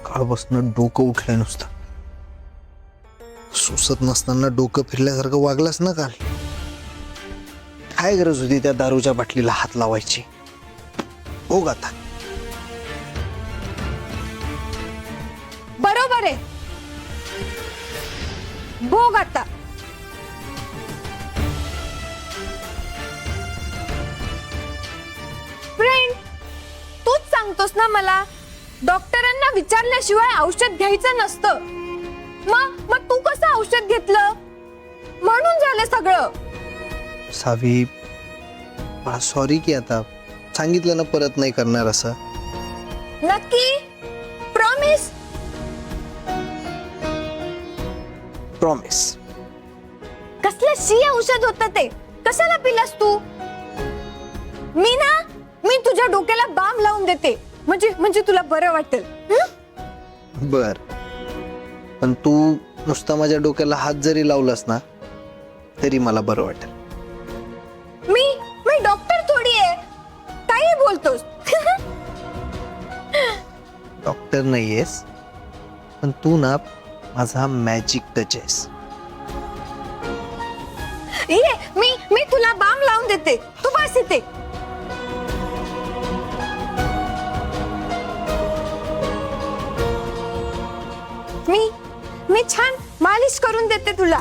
सकाळपासून डोकं उठलंय नुसतं. सुसत नसताना डोकं फिरल्यासारखं वागलास ना काल. काय गरज होती त्या दारूच्या बाटलीला हात लावायची. हो आता बरोबर आहे. भोग आता. फ्रेंड, तूच सांगतोस ना मला डॉक्टरांना विचारल्याशिवाय औषध घ्यायचं नसतं. मग तू कसं औषध घेतलं म्हणून झालं सगळं. सावी, सॉरी की आता सांगितलं ना परत नाही करणार असं. नक्की? प्रॉमिस? प्रॉमिस. कसलं शी औषध होतं ते, कशाला पिलास तू? मी तुझ्या डोक्याला बाम लावून देते, म्हणजे तुला बरं वाटेल. बर, पण तू नुसता माझ्या डोक्याला हात जरी लावलास ना तरी मला बरं वाटेल. मी डॉक्टर थोडी आहे, काही बोलतोस. डॉक्टर नाहीयेस, पण तू ना माझा मॅजिक टच आहेस. ये, मी तुला बाम लावून देते, तू बस इथे. मी छान मालिश करून देते तुला.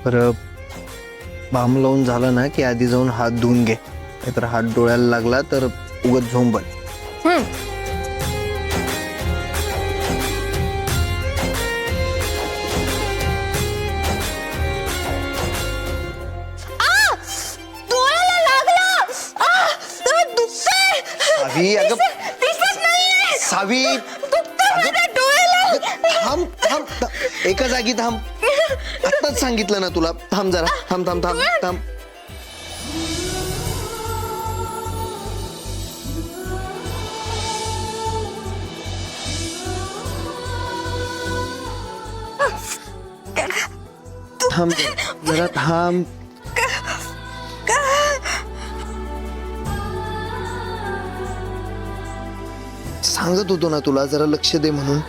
बरं, बाम लावून झालं ना की आधी जाऊन हात धुवून घे, नाहीतर हात डोळ्याला लागला तर उगत झोंबल. सावी, अगं सावी, थांब थांब, एका जागी थांब. आत्ताच सांगितलं ना तुला. थांब जरा, थांब थांब थांब थांब. थांब जरा, थांब. सांगत होतो ना तुला जरा लक्ष दे म्हणून.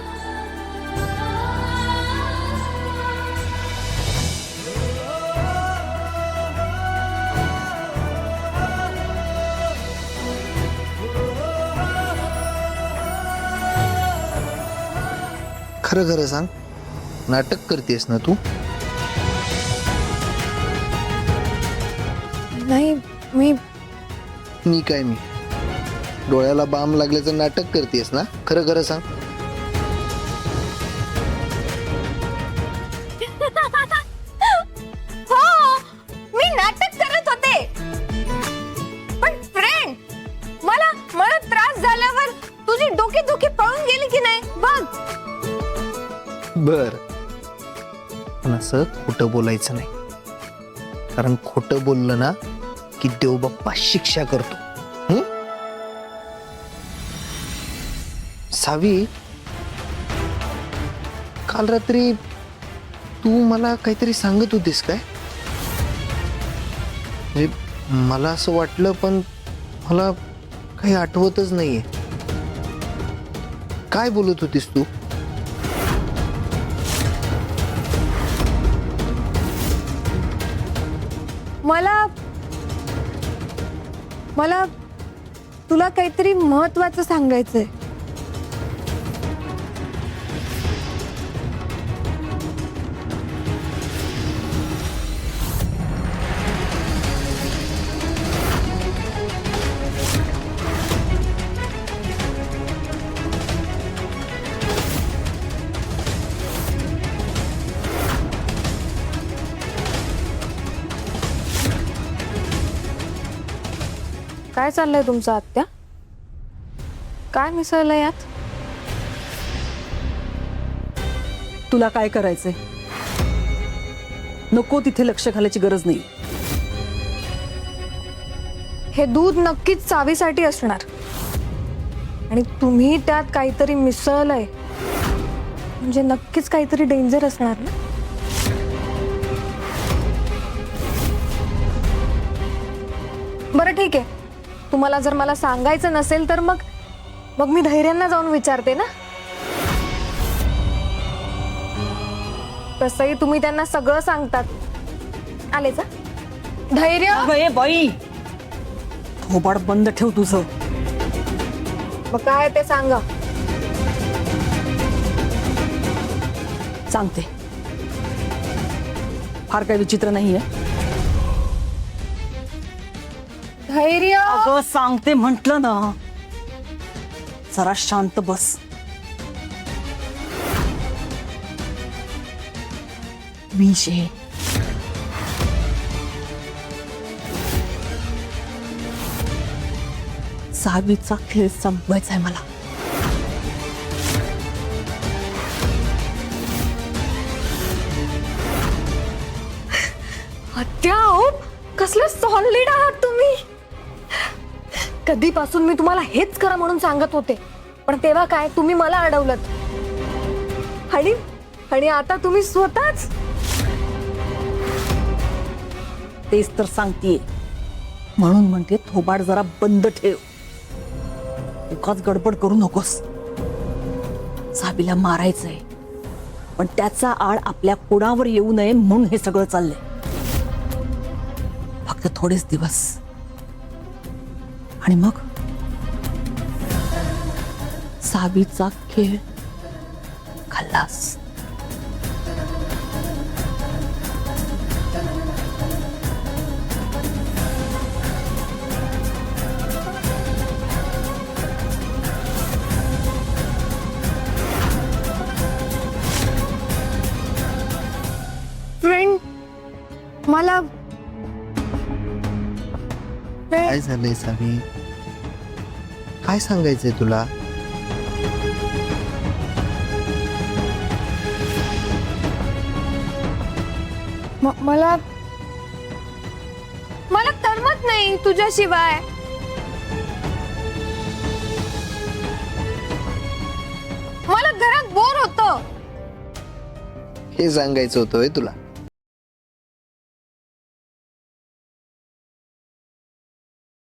खरं खरं सांग, नाटक करतेस ना तू? नाही, मी मी डोळ्याला बाम लागल्याचं नाटक करतेस ना? खरं खरं सांग. हो, मी नाटक करत होते. पण फ्रेंड, मला त्रास झाल्यावर तुझी डोकी पळून गेली की नाही बघ. बर, पण असं खोटं बोलायचं नाही, कारण खोटं बोललं ना की देव बाप्पा शिक्षा करतो. सावी, काल रात्री तू मला काहीतरी सांगत होतीस काय? म्हणजे मला असं वाटलं, पण मला काही आठवतच नाहीये. काय बोलत होतीस तू? मला तुला काहीतरी महत्वाचं सांगायचंय. काय चाललंय तुमचं आत्या? काय मिसळलंय यात? तुला काय करायचंय? नको तिथे लक्ष घालायची गरज नाही. हे दूध नक्कीच चावीसाठी असणार आणि तुम्ही त्यात काहीतरी मिसळलंय म्हणजे नक्कीच काहीतरी डेंजर असणार ना. बरं ठीक आहे, तुम्हाला जर मला सांगायचं नसेल तर मग मग मी धैर्यांना जाऊन विचारते ना. तसंही तुम्ही त्यांना सगळं सांगतात. आले जा. धैर्य. अगं, ए बाई, थोबाड बंद ठेव तुझं. मग काय ते सांगा. सांगते. फार काही विचित्र नाहीये. धैर्य. अगं सांगते म्हंटल ना. जरा शांत बस. विष आहे. सावीचा खेळ संपवायचा आहे मला. हत्या हो, कसले सॉलिड आहात तुम्ही. कधीपासून मी तुम्हाला हेच करा म्हणून सांगत होते, पण तेव्हा काय तुम्ही मला अडवलत आणि आणि आता तुम्ही स्वतःच. तेच तर सांगतेय, म्हणून म्हणते थोबाड जरा बंद ठेव. उगाच गडबड करू नकोस. साबीला मारायचंय, पण त्याचा आळ आपल्या कुणावर येऊ नये म्हणून हे सगळं चाललंय. फक्त थोडेच दिवस आणि मग साबीचा खेळ खल्लास. फ्रेंड, मला काय झालंय सावी? काय सांगायचंय तुला? मला मला करमत नाही तुझ्याशिवाय. मला घरात बोर होतं. हे सांगायचं होतं होय तुला?